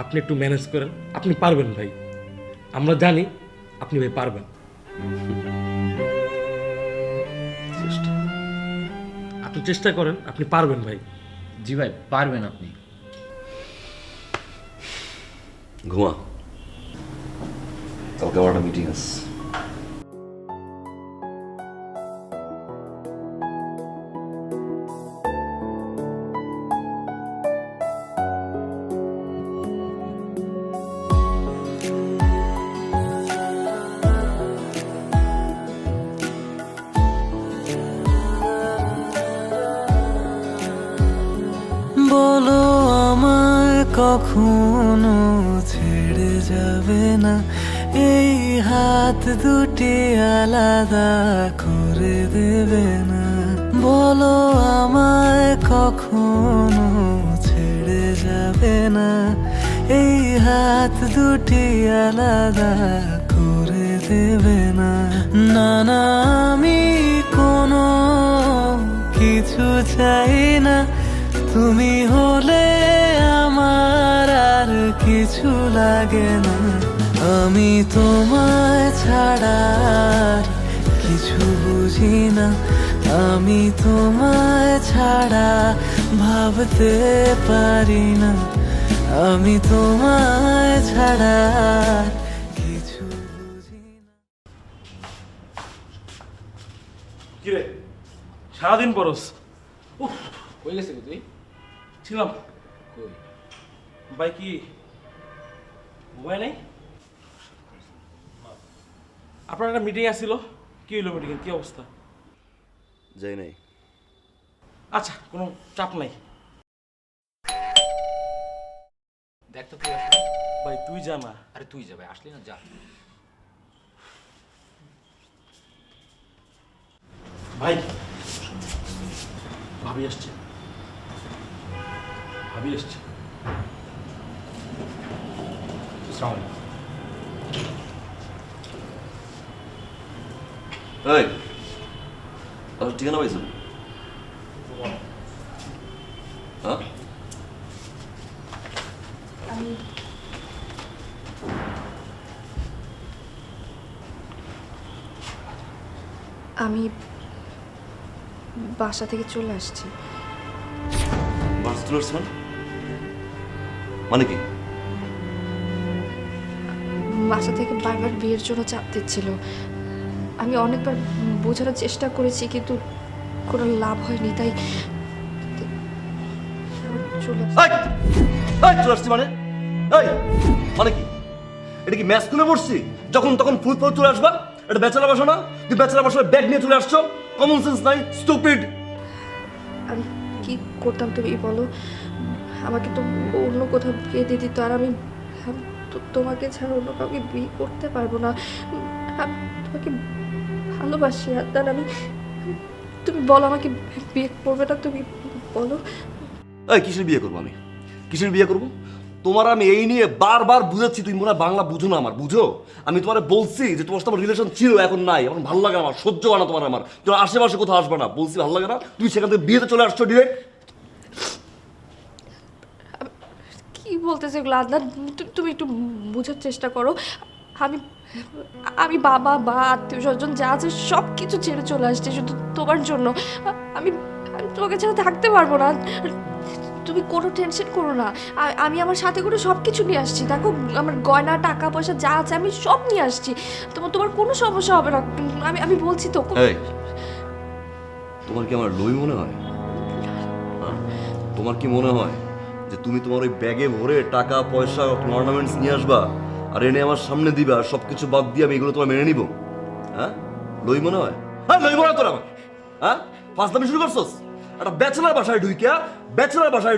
আপনি একটু ম্যানেজ করেন, আপনি পারবেন ভাই। আমরা জানি আপনি ভাই পারবেন। আপনি চেষ্টা করেন, আপনি পারবেন ভাই। জি ভাই পারবেন আপনি। ঘুমা, কালকে আমার একটা মিটিং আছে। বলো আমায় কখনো ছেড়ে যাবে না, এই হাত দুটি আলাদা করে দেবে না। বলো আমায় কখনো ছেড়ে যাবে না, এই হাত দুটি আলাদা করে দেবে না। না না আমি কোনো কিছু চাই না, তুমি হলে আমার আর কিছু লাগে না। আমি তোমায় ছাড়া আর কিছু বুঝি না, আমি তোমায় ছাড়া ভাবতে পারি না, আমি তোমায় ছাড়া আর কিছু বুঝি না। কিরে সারাদিন পরস? কই গেছিলি তুই? ছিলাম কই? ভাই কি মোবাইল নেই? আপনার একটা মিটিং আসছিল, কি হইলো মিটিং, কি অবস্থা? যাই নাই। আচ্ছা, কোনো চাপ নাই। দেখ তো তুই আসলি। ভাই তুই জানা। আরে তুই যাবে, আসলি না, যা। ভাই ভাবি আসছে, ভাবি আসছে। এই ঠিকানা পাইছো? হ্যাঁ আমি বাসা থেকে চলে আসছি। বাস চলে আসছে মানে কি? বাসা থেকে বারবার বিয়ের জন্য চাপ দিচ্ছিল। আমি অনেকবার বোঝানোর চেষ্টা করেছি, কিন্তু কোনো লাভ হয়নি, তাই চলে চলে আসছি মানে? এই মানে কি? এটা কি ম্যাচ খুলে বসছি? যখন তখন ফুল ফুল চলে আসবা? এটা ব্যাচেলার বাসা না? তুই ব্যাচেলার বাসায় ব্যাগ নিয়ে চলে আসছো? কমন সেন্স নাই, স্টুপিড। আমি কি করতাম তুমি বলো? আমাকে তো অন্য কোথাও বিয়ে দিয়ে দিত, আর আমি তোমাকে ছাড়া অন্য কাউকে বিয়ে করতে পারবো না। আমি তোমাকে ভালোবাসি আদনান। তুমি বলো আমাকে বিয়ে করবে না? তুমি বলো। এই কিসের বিয়ে করবো আমি? কিসের বিয়ে করবো? তোমার আমি এই নিয়ে বারবার বুঝাচ্ছি, তুমি মনে হয় বাংলা বুঝো না। আমার বুঝো? আমি তোমার বলছি যে তোমার সাথে আমার রিলেশন ছিল, এখন নাই, এখন ভালো লাগে আমার, সহ্য হয় না তোমার আমার। তোমার আশেপাশে কোথাও আসবে না, বলছি ভালো লাগে না। তুমি সেখান থেকে বিয়েতে চলে আসছো ডিরেক্ট। কি বলতেছে এগুলো আদনান? তুমি একটু বোঝার চেষ্টা করো। আমি আমি বাবা বা আত্মীয় স্বজন যা আছে সব কিছু ছেড়ে চলে আসছে শুধু তোমার জন্য। আমি আমি তোমাকে ছাড়া থাকতে পারবো না। তুমি কোনো টেনশন করো না, আমি আমার সাথে করে সব কিছু নিয়ে আসছি। দেখো আমার গয়না টাকা পয়সা যা আছে আমি সব নিয়ে আসছি। তোমার কোনো সমস্যা হবে না, আমি বলছি তো। তোমার কি আমার লই মনে হয়? তোমার কি মনে হয় যে তুমি তোমার ওই ব্যাগে ভরে টাকা পয়সা অর্নামেন্টস নিয়ে আসবা আর এনে আমার সামনে দিবা, আর সবকিছু বাদ দিয়ে আমি এগুলো তোমার মেনে নিব? হ্যাঁ, লই মনে হয়? হ্যাঁ, লই মনে হয় তোর আমার? হ্যাঁ, ফাজলামি শুরু করছস? একটা ব্যাচেলার বাসায়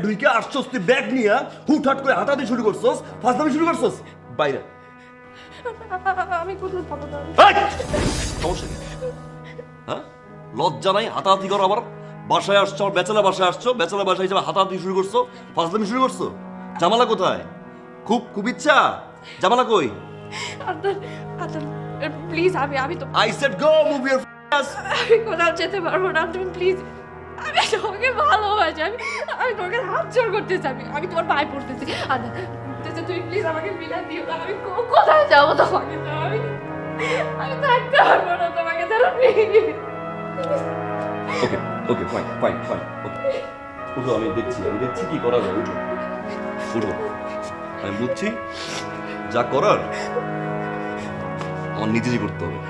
ঢুইকা আসছস তুই ব্যাগ নিয়ে, হুটহাট করে হাতাহাতি শুরু করছস, ফাজলামি শুরু করছস। বাইরে আমি কোথাও যাবো না। সমস্যা কি? হ্যাঁ, লজ্জা নাই? হাতাহাতি করো আবার? বাসায় আসছো, ব্যাচেলার বাসায় আসছো, ব্যাচেলার বাসায় হিসেবে হাতাহাতি শুরু করছো, ফাজলামি শুরু করছো। জামালা কোথায়? খুব ইচ্ছা, জামালা কই? প্লিজ আমি তো I said go, move your ass. আমি কোথাও যেতে পারবো না। তুমি প্লিজ, আমি তোমাকে ভালোবাসি। আমি তোমাকে হাত জোর করতেছি, আমি তোমার পায়ে পড়তেছি। তুমি প্লিজ আমাকে বিদায় দিও না। আমি কোথায় যাবো তোমাকে ছাড়া? আমি থাকতে পারবো না তোমাকে ছাড়া, প্লিজ। ওকে ফাইন ওকে, উঠো, আমি দেখছি কি করা যায়। উঠো, আমি বুঝছি যা করার আমার নিজেরই করতে হবে।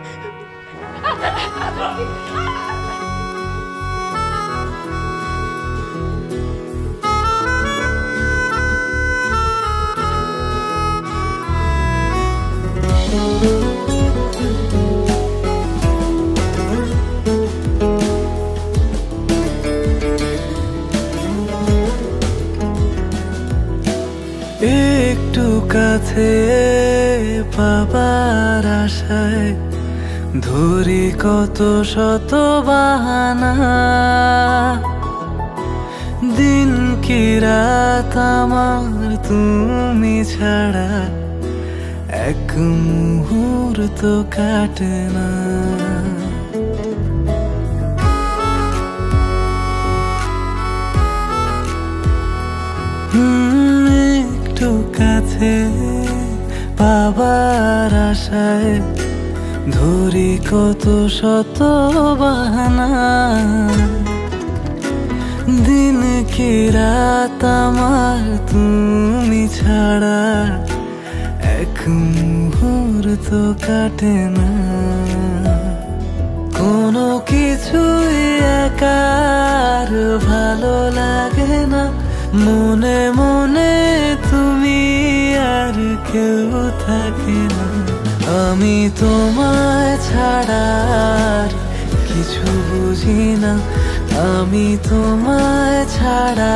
একটু কাছে পাবার আশায় ধরি কত শত বাহানা, দিন কি রাত আমার তুমি ছাড়া এক মুহূর্ত কাটে না। একটু কাছে পাবার আশায় ধরি কত শত বাহানা, দিন কি রাত আমার তুমি ছাড়া এক মুহূর্ত কাটে না। কোনো কিছুই একার ভালো লাগে না, মনে মনে তুমি আর কেউ থাকে না। আমি তোমায় ছাড়া আর কিছু বুঝি না, আমি তোমায় ছাড়া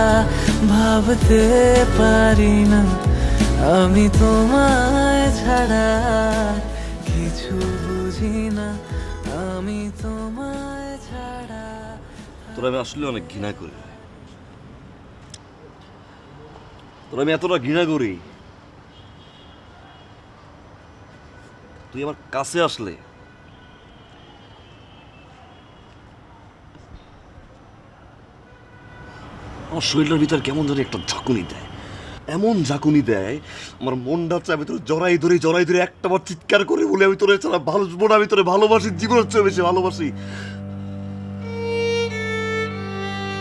ভাবতে পারি না, আমি তোমায় ছাড়া আর কিছু বুঝি না, আমি তোমায় ছাড়া। তোরা আমি আসলে অনেক ঘৃণা করি, তোরা আমি এতটা ঘৃণা করি, তুই আমার কাছে আসলে আমার শরীরের ভিতর কেমন জানি একটা ঝাঁকুনি দেয়, এমন ঝাঁকুনি দেয় আমার মনটা চায় আমি তোর জড়াই ধরে একটা বার চিৎকার করে বলে আমি তোরে ছাড়া ভালোবাসবো না, আমি তোরে ভালোবাসি, জীবনের চেয়ে বেশি ভালোবাসি।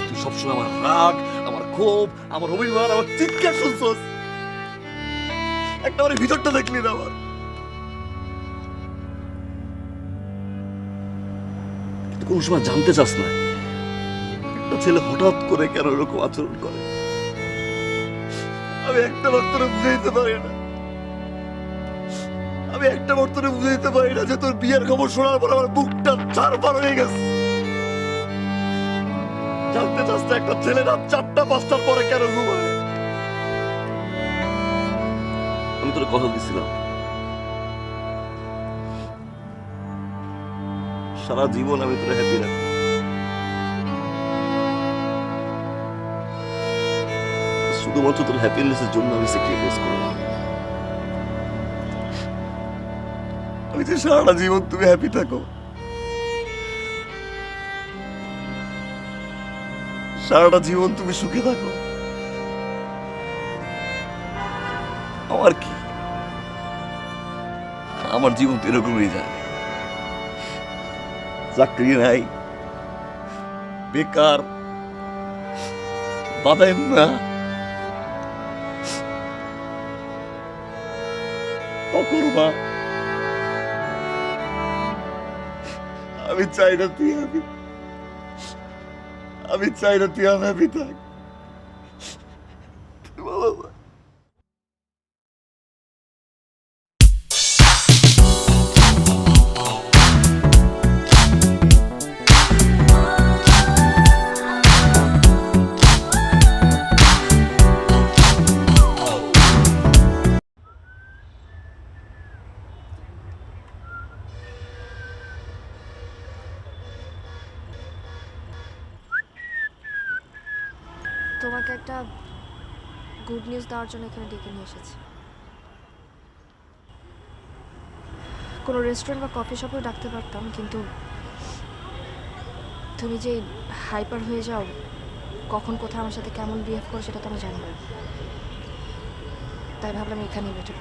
তুই সবসময় আমার রাগ, আমার ক্ষোভ, আমার অভিমান, আমার চিৎকার শুনছস, একটা আমার ভিতরটা দেখলি না আমার। কোন সময় জানতে চাস না একটা ছেলে হঠাৎ করে কেন এরকম আচরণ করে, আমি একটা বার তোরে বুঝাইতে পারি না, আমি একটা বার তোরে বুঝাইতে পারি না যে তোর বিয়ের খবর শোনার পর আমার বুকটা ছাড় হয়ে গেছে। জানতে চাস না একটা ছেলে রাত 4টা-5টার পরে কেন ঘুমায়? আমি তোরে কথা দিছিলাম সারা জীবন আমি তোরে হ্যাপি রাখবো, শুধুমাত্র তোর হ্যাপিনেসের জন্য আমি স্যাক্রিফাইস করলাম। আমি যে সারাটা জীবন তুমি হ্যাপি থাকো, সারাটা জীবন তুমি সুখে থাকো, আমার কি, আমার জীবন তো এরকমই যায়, চাকরি নাই, বেকার, বাদাম না, অকর্মা। আমি চাই না তুই হ্যাপি, আমি চাই না তুই আনহ্যাপি থাক, তুই ভালো থাক। তোমাকে একটা গুড নিউজ দেওয়ার জন্য এখানে ডেকে নিয়ে এসেছি। কোনো রেস্টুরেন্ট বা কফি শপেও ডাকতে পারতাম, কিন্তু তুমি যে হাইপার হয়ে যাও, কখন কোথায় আমার সাথে কেমন বিহেভ করো সেটা তো আমি জানি না, তাই ভাবলাম এখানেই বেটার।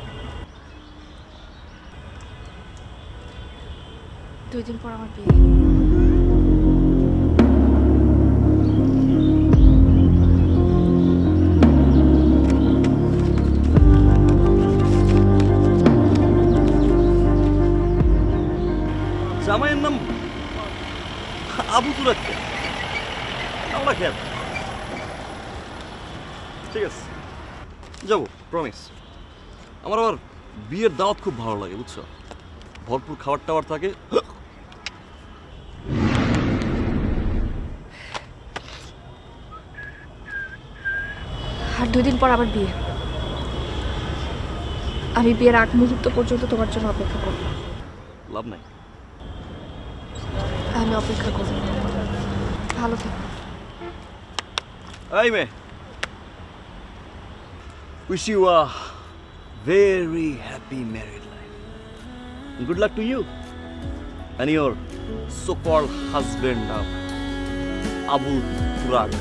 2 দিন পর আমার বিয়ে। জামাইয়ের নাম আবু তুরাক, আমরা খেয়াল, ঠিক আছে যাবো, প্রমিস। আমার আবার বিয়ের দাওয়াত খুব ভালো লাগে, বুঝছো, ভরপুর খাবার টাবার থাকে। আর 2 দিন পর আবার বিয়ে। আমি বিয়ের আগ মুহূর্ত পর্যন্ত তোমার জন্য অপেক্ষা করব। লাভ নাই, আমি অপেক্ষা করব। ভালো থেকো। এই মেয়ে, wish you a very happy married life. Good luck to you and your so-called husband, Abu Turak.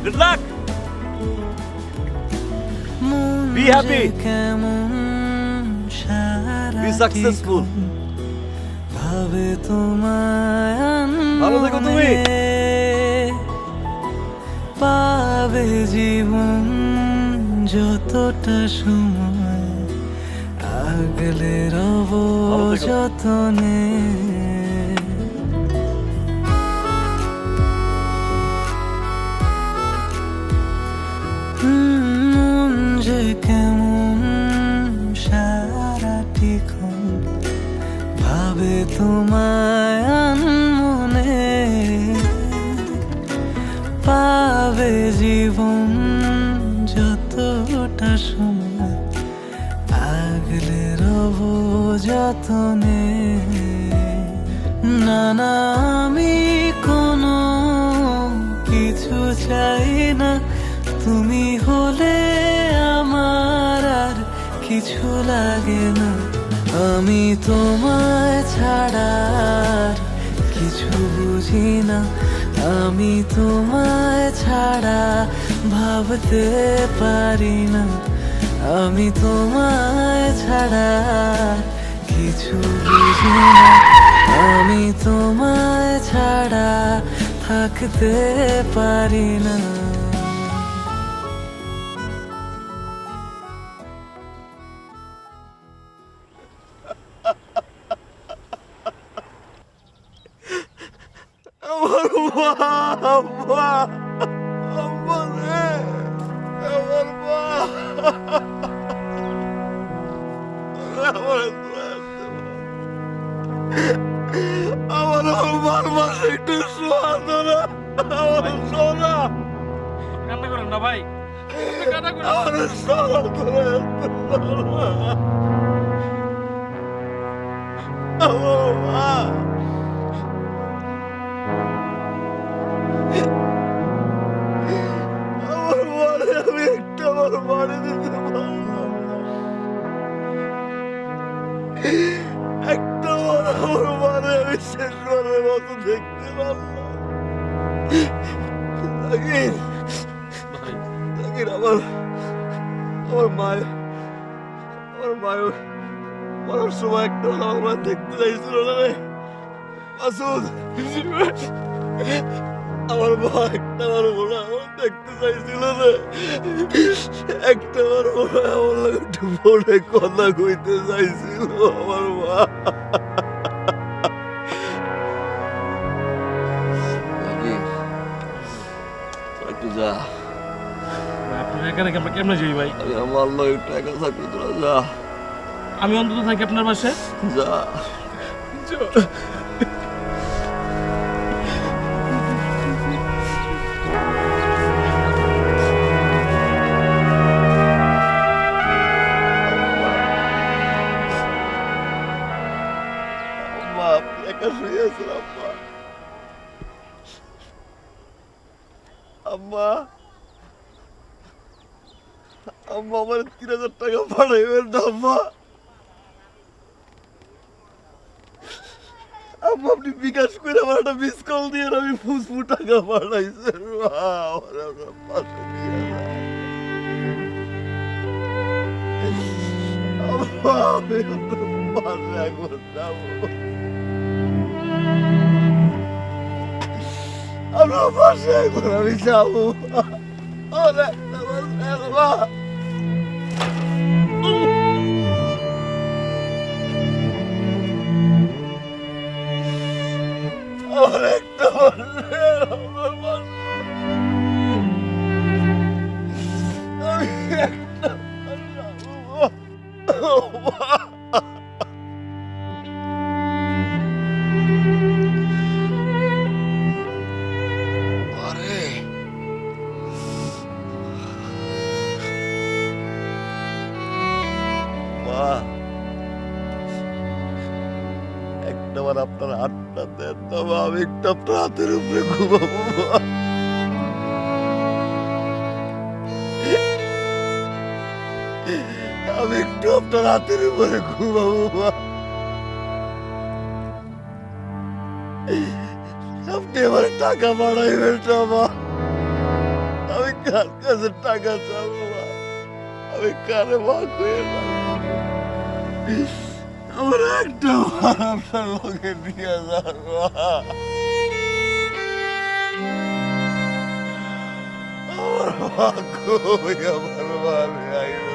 Good luck. Be happy. Be successful. ভাবে তোমায় ভালো থেকো তুমি। পাবে জীবন যতটা সময় আগলে রব যতনে। তোমায় আনমনে পাবে জীবন যতটা সময় আগলে রব যতনে না না আমি কোনো কিছু চাই না তুমি হলে আমার আর কিছু লাগে না আমি তোমায় ছাড়া আর কিছু বুঝি না আমি তোমায় ছাড়া ভাবতে পারি না আমি তোমায় ছাড়া আর কিছু বুঝি না আমি তোমায় ছাড়া থাকতে পারি না আমার মা আম্মা আম্মা রে আমার মা আমার বারবার একটু শোয়াতো না আমার সোনা কান্না করেন না ভাই আমার সোনা আমার মা আমার মারে আমি একটা আমার মারে দিতে পারলাম না একটা বার আমার মারে আমি শেষবারের মতো দেখতে পারলাম আমার আমার মায়ের মরার সময় একটা আমার মা দেখতে চাইছিল না রে মাসুদ আমার মা একটা বার মনে আমার দেখতে চাইছিল না একটা বার মনে আমার লাগে একটু ফোনে কথা কইতে চাইছিল আমার মা একটু যা আপনার একা রেখে আমরা কেমনে যাই ভাই আরে আমার লোক একটু একা থাকবে তোরা যা আমি অন্তত থাকি আপনার পাশে যা আম্মা আপনি একা শুয়ে আছেন আম্মা আম্মা আম্মা আমার 3000 টাকা পাঠাইবেন না আম্মা আম্মা আপনি বিকাশ করে আমার একটা মিস কল দিয়ে আমি ফুসফু টাকা পাঠাইছেন আমার আপনার পাশে দিয়ে আম্মা আমি আপনার পাশে একবার যাবো আপনার পাশে একবার আমি যাবো আমার একটা মা আমার একটা আমি একটা একটাবার আপনার হাতটা দেন তবে আমি একটা আপনার হাতের উপরে ঘুমাবো আমি একটু আপনার হাতের উপরে ঘুমাবো আপনি আমার টাকা বাড়াইবেন না মা আমি কার কাছে টাকা চাবো মা আমি কারে মা কয়ে না আমার একটা আপনার লোকে নিয়ে যান আমার মা কই আমার মা আইলো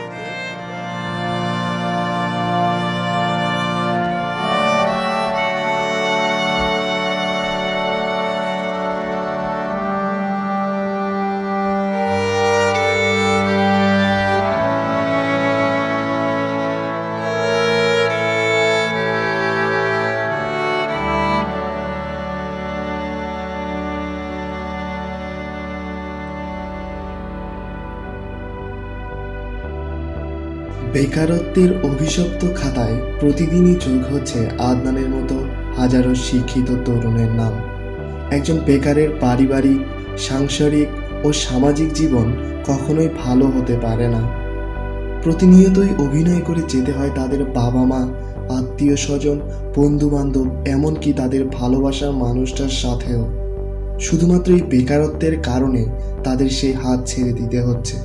বেকারত্বের অভিশপ্ত খাতায় প্রতিদিনই যোগ হচ্ছে আদনানের মতো হাজারো শিক্ষিত তরুণের নাম। একজন বেকারের পারিবারিক, সাংসারিক ও সামাজিক জীবন কখনোই ভালো হতে পারে না। প্রতিনিয়তই অভিনয় করে যেতে হয় তাদের বাবা মা, আত্মীয় স্বজন, বন্ধু বান্ধব, এমনকি তাদের ভালোবাসার মানুষটার সাথেও। শুধুমাত্র এই বেকারত্বের কারণে তাদের সেই হাত ছেড়ে দিতে হচ্ছে,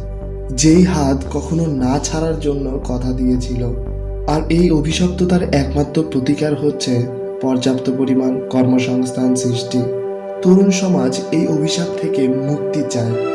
যেই হাত কখনো না ছাড়ার জন্য কথা দিয়েছিল। আর এই অভিশপ্ততার একমাত্র প্রতিকার হচ্ছে পর্যাপ্ত পরিমাণ কর্মসংস্থান সৃষ্টি। তরুণ সমাজ এই অভিশাপ থেকে মুক্তি চায়।